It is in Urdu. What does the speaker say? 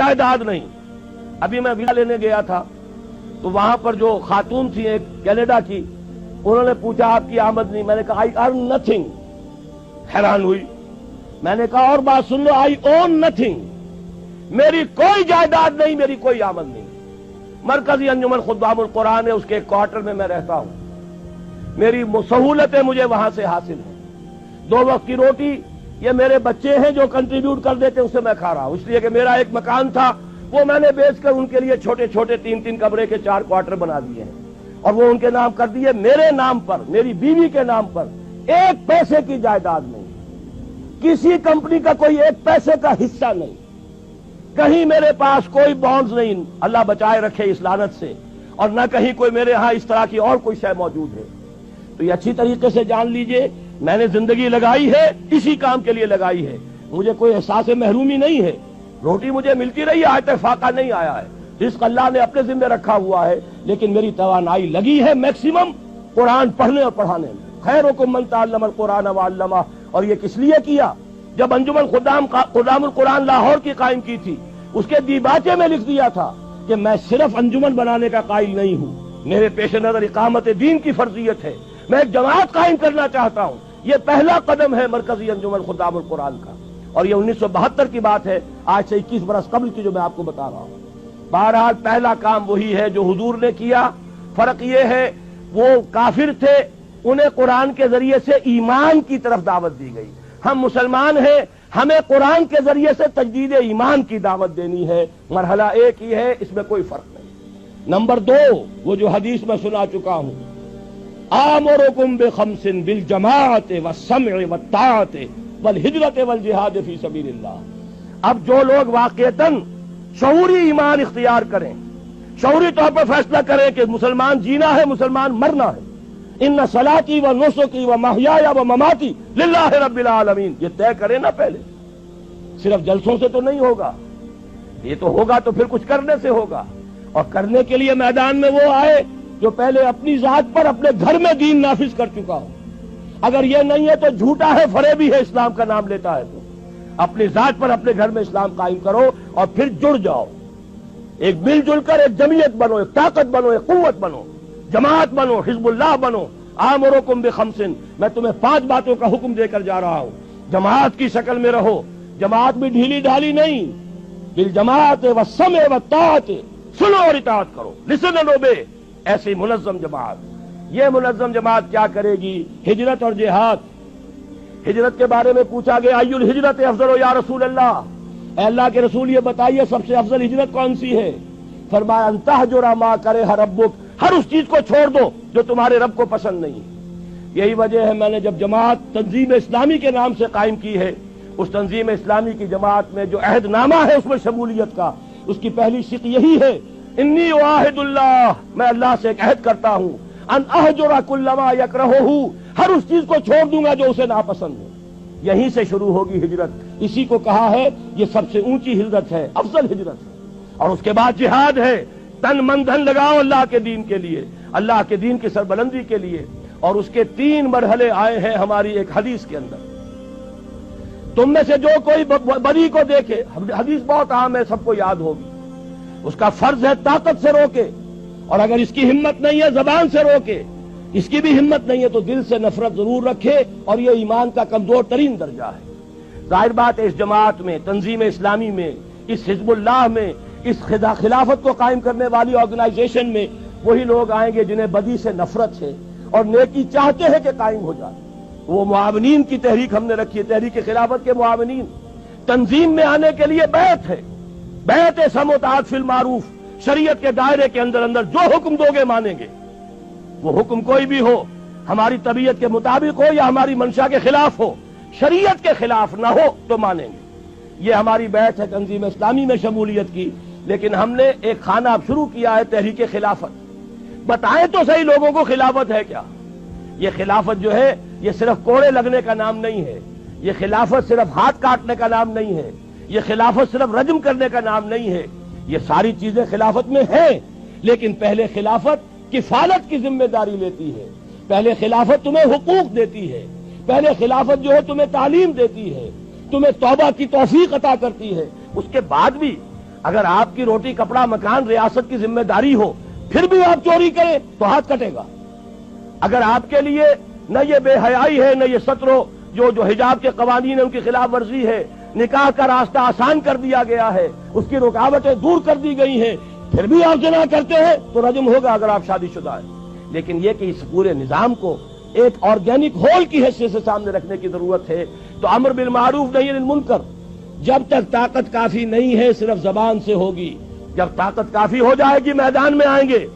جائیداد نہیں. ابھی میں ویزا لینے گیا تھا تو وہاں پر جو خاتون تھی ایک کینیڈا کی, انہوں نے پوچھا آپ کی آمدنی. میں نے کہا آئی ارن نتھنگ. حیران ہوئی. میں نے کہا اور بات سن لو, آئی اون نتھنگ. میری کوئی جائیداد نہیں, میری کوئی آمد نہیں. مرکزی انجمن خدام القرآن ہے, اس کے ایک کوارٹر میں رہتا ہوں. میری سہولتیں مجھے وہاں سے حاصل ہیں. 2 وقت کی روٹی یہ میرے بچے ہیں جو کنٹریبیوٹ کر دیتے, اس سے میں کھا رہا ہوں. اس لیے کہ میرا ایک مکان تھا, وہ میں نے بیچ کر ان کے لیے چھوٹے چھوٹے 3 کمرے کے 4 کوارٹر بنا دیے ہیں, اور وہ ان کے نام کر دیے. میرے نام پر, میری بیوی کے نام پر 1 پیسے کی جائیداد نہیں, کسی کمپنی کا کوئی 1 پیسے کا حصہ نہیں, کہیں میرے پاس کوئی بانڈز نہیں, اللہ بچائے رکھے اس لعنت سے, اور نہ کہیں کوئی میرے ہاں اس طرح کی اور کوئی شے موجود ہے. تو یہ اچھی طریقے سے جان لیجئے, میں نے زندگی لگائی ہے, اسی کام کے لیے لگائی ہے. مجھے کوئی احساس محرومی نہیں ہے, روٹی مجھے ملتی رہی ہے, آج تک فاقہ نہیں آیا ہے. رزق اللہ نے اپنے ذمہ رکھا ہوا ہے, لیکن میری توانائی لگی ہے میکسیمم قرآن پڑھنے اور پڑھانے میں. خیرکم من تعلم القرآن وعلمہ. اور یہ کس لیے کیا؟ جب انجمن خدام القرآن لاہور کی قائم کی تھی, اس کے دیباچے میں لکھ دیا تھا کہ میں صرف انجمن بنانے کا قائل نہیں ہوں, میرے پیش نظر اقامت دین کی فرضیت ہے, میں ایک جماعت قائم کرنا چاہتا ہوں. یہ پہلا قدم ہے مرکزی انجمن خدام القرآن کا, اور یہ 1972 کی بات ہے, آج سے 21 برس قبل کی جو میں آپ کو بتا رہا ہوں. بہرحال پہلا کام وہی ہے جو حضور نے کیا. فرق یہ ہے وہ کافر تھے, انہیں قرآن کے ذریعے سے ایمان کی طرف دعوت دی گئی. ہم مسلمان ہیں, ہمیں قرآن کے ذریعے سے تجدید ایمان کی دعوت دینی ہے. مرحلہ ایک ہی ہے, اس میں کوئی فرق نہیں. نمبر 2, وہ جو حدیث میں سنا چکا ہوں, آمرکم بخمس بالجماعت والسمع والطاعت والہجرت والجہاد فی سبیل اللہ. اب جو لوگ واقعتاً شعوری ایمان اختیار کریں, شعوری طور پر فیصلہ کریں کہ مسلمان جینا ہے, مسلمان مرنا ہے, ان صلاتی و نسکی و محیای و مماتی للہ رب العالمین, یہ طے کریں نا پہلے. صرف جلسوں سے تو نہیں ہوگا, یہ تو ہوگا تو پھر کچھ کرنے سے ہوگا. اور کرنے کے لیے میدان میں وہ آئے جو پہلے اپنی ذات پر اپنے گھر میں دین نافذ کر چکا ہو. اگر یہ نہیں ہے تو جھوٹا ہے, فریبی ہے, اسلام کا نام لیتا ہے. تو اپنی ذات پر اپنے گھر میں اسلام قائم کرو اور پھر جڑ جاؤ, ایک مل جل کر ایک جمعیت بنو, ایک طاقت بنو, ایک قوت بنو, جماعت بنو, حزب اللہ بنو. آمرکم بخمس, میں تمہیں 5 باتوں کا حکم دے کر جا رہا ہوں. جماعت کی شکل میں رہو, جماعت بھی ڈھیلی ڈھالی نہیں, بالجماعت والسمع والطاعت, سنو اور اطاعت کرو, لسن اینڈ اوبے. ایسی منظم جماعت. یہ منظم جماعت کیا کرے گی؟ ہجرت اور جہاد. ہجرت کے بارے میں پوچھا گیا, ای الہجرت افضل یا رسول اللہ, اے اللہ کے رسول یہ بتائیے سب سے افضل ہجرت کون سی ہے؟ فرمایا ان تہجر ما کرہ ربک, ہر اس چیز کو چھوڑ دو جو تمہارے رب کو پسند نہیں. یہی وجہ ہے میں نے جب جماعت تنظیم اسلامی کے نام سے قائم کی ہے, اس تنظیم اسلامی کی جماعت میں جو عہد نامہ ہے اس میں شمولیت کا, اس کی پہلی شق یہی ہے, انی اعاہد اللہ, میں اللہ سے ایک عہد کرتا ہوں, ان اہجر کل ما یکرہہ, ہر اس چیز کو چھوڑ دوں گا جو اسے ناپسند ہے. یہیں سے شروع ہوگی ہجرت. اسی کو کہا ہے یہ سب سے اونچی ہجرت ہے, افضل ہجرت ہے. اور اس کے بعد جہاد ہے, تن من دھن لگاؤ اللہ کے دین کے لیے, اللہ کے دین کی سربلندی کے لیے. اور اس کے 3 مرحلے آئے ہیں ہماری ایک حدیث کے اندر. تم میں سے جو کوئی بری کو دیکھے, حدیث بہت عام ہے, سب کو یاد ہوگی, اس کا فرض ہے طاقت سے روکے, اور اگر اس کی ہمت نہیں ہے زبان سے روکے, اس کی بھی ہمت نہیں ہے تو دل سے نفرت ضرور رکھے, اور یہ ایمان کا کمزور ترین درجہ ہے. ظاہر بات ہے اس جماعت میں, تنظیم اسلامی میں, اس حزب اللہ میں, اس خلافت کو قائم کرنے والی آرگنائزیشن میں وہی لوگ آئیں گے جنہیں بدی سے نفرت ہے اور نیکی چاہتے ہیں کہ قائم ہو جائے. وہ معاونین کی تحریک ہم نے رکھی ہے, تحریک خلافت کے معاونین. تنظیم میں آنے کے لیے بیعت ہے, بیعت سمع و طاعت فی المعروف, شریعت کے دائرے کے اندر اندر جو حکم دو گے مانیں گے. وہ حکم کوئی بھی ہو, ہماری طبیعت کے مطابق ہو یا ہماری منشا کے خلاف ہو, شریعت کے خلاف نہ ہو تو مانیں گے. یہ ہماری بیعت ہے تنظیم اسلامی میں شمولیت کی. لیکن ہم نے ایک خانہ اب شروع کیا ہے, تحریک خلافت. بتائیں تو صحیح لوگوں کو خلافت ہے کیا؟ یہ خلافت جو ہے یہ صرف کوڑے لگنے کا نام نہیں ہے, یہ خلافت صرف ہاتھ کاٹنے کا نام نہیں ہے, یہ خلافت صرف رجم کرنے کا نام نہیں ہے. یہ ساری چیزیں خلافت میں ہیں, لیکن پہلے خلافت کفالت کی ذمہ داری لیتی ہے, پہلے خلافت تمہیں حقوق دیتی ہے, پہلے خلافت جو ہے تمہیں تعلیم دیتی ہے, تمہیں توبہ کی توفیق عطا کرتی ہے. اس کے بعد بھی اگر آپ کی روٹی کپڑا مکان ریاست کی ذمہ داری ہو پھر بھی آپ چوری کریں تو ہاتھ کٹے گا. اگر آپ کے لیے نہ یہ بے حیائی ہے، نہ یہ سترو جو حجاب کے قوانین ہیں ان کی خلاف ورزی ہے، نکاح کا راستہ آسان کر دیا گیا ہے، اس کی رکاوٹیں دور کر دی گئی ہیں، پھر بھی آپ زنا کرتے ہیں تو رجم ہوگا اگر آپ شادی شدہ ہیں. لیکن یہ کہ اس پورے نظام کو ایک آرگینک ہول کی حیثیت سے سامنے رکھنے کی ضرورت ہے. تو امر بالمعروف نہی عن المنکر جب تک طاقت کافی نہیں ہے صرف زبان سے ہوگی. جب طاقت کافی ہو جائے گی میدان میں آئیں گے.